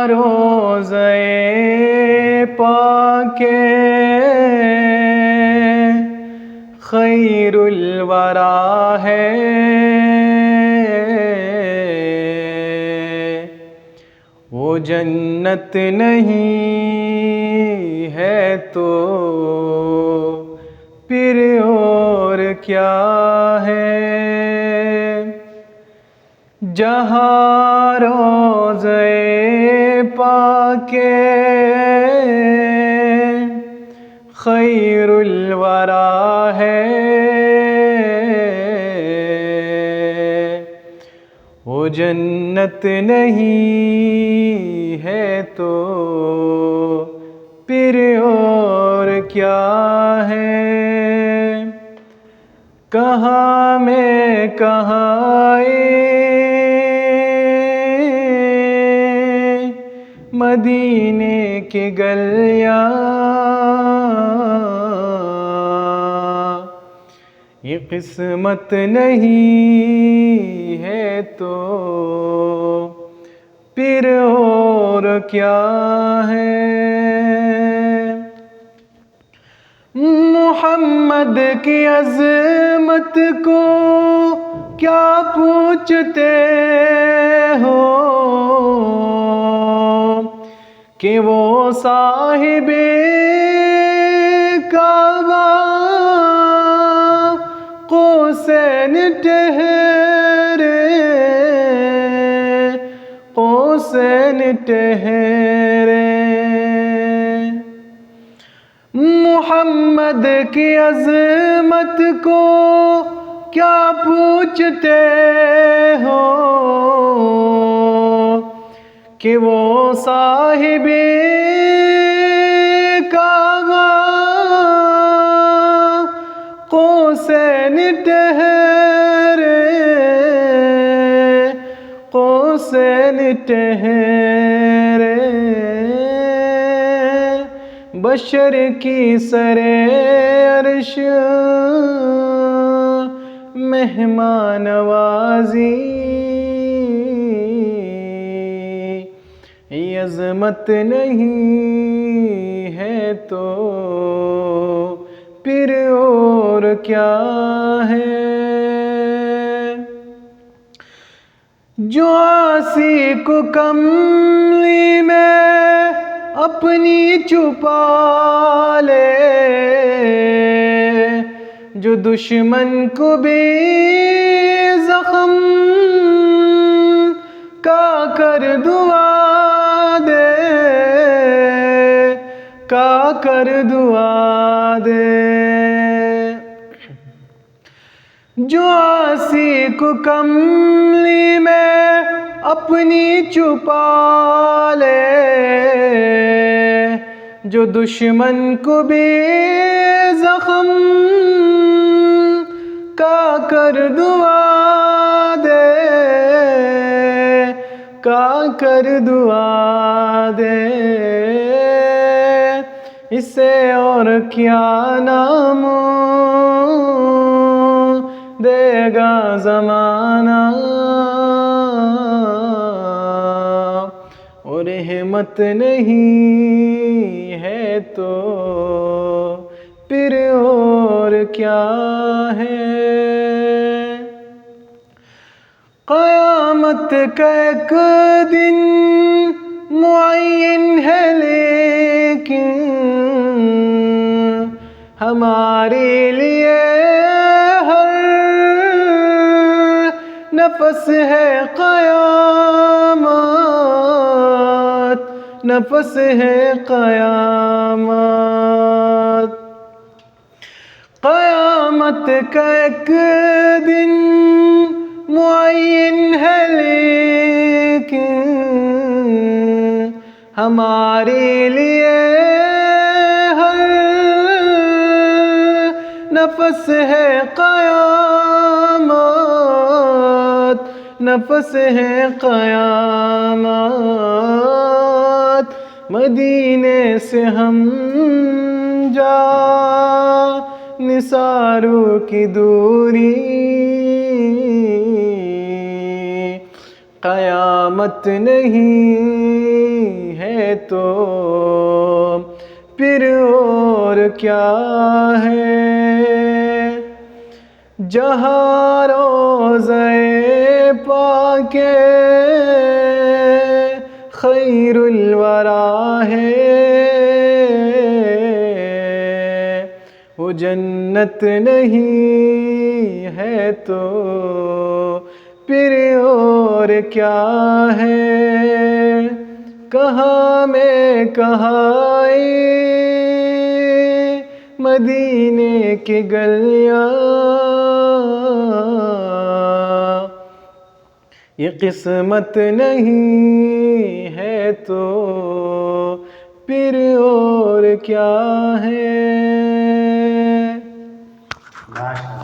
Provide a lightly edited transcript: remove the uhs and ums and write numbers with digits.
रोज़े पाके खैरुल वरा है, वो जन्नत नहीं है तो फिर और क्या है। जहाँ रोज़े पाके खैरुल वरा है, वो जन्नत नहीं है तो फिर और क्या है। कहाँ में कहाँ मदीने की गलियाँ, ये किस्मत नहीं है तो फिर और क्या है। मोहम्मद की अज़मत को क्या पूछते हो कि वो साहिबे काबा हुसैन ठहरे, हुसैन ठहरे। मोहम्मद की अज़मत को क्या पूछते हो कि वो साहिबे काबा हुसैन ठहरे, हुसैन ठहरे। बशर की सरे अर्श मेहमान नवाज़ी, अज़मत नहीं है तो फिर और क्या है। जो आसी को कमली में अपनी छुपा ले, जो दुश्मन को भी ज़ख्म का कर दुआ दे, का कर दुआ दे। जो आसी को कमली में अपनी छुपा ले, जो दुश्मन को भी ज़ख्म का कर दुआ दे, का कर दुआ दे। इससे और क्या नाम देगा ज़माना, और हिम्मत नहीं है तो फिर और क्या है। क़यामत का एक दिन मुअय्यन है, लेकिन हमारे लिए हर नफस है क़यामत, नफस है क़यामत। क़यामत का एक दिन मुअय्यन है, लेकिन हमारे लिए हर नफस है क़यामत, नफस है क़यामत। मदीने से हम जा निसारों की दूरी, क़यामत नहीं है तो फिर और क्या है। जहाँ रोज़े पाके खैरुल वरा है, वो जन्नत नहीं है तो फिर और क्या है। कहाँ में कहाँ मदीने की गलियाँ, ये किस्मत नहीं है तो फिर और क्या है।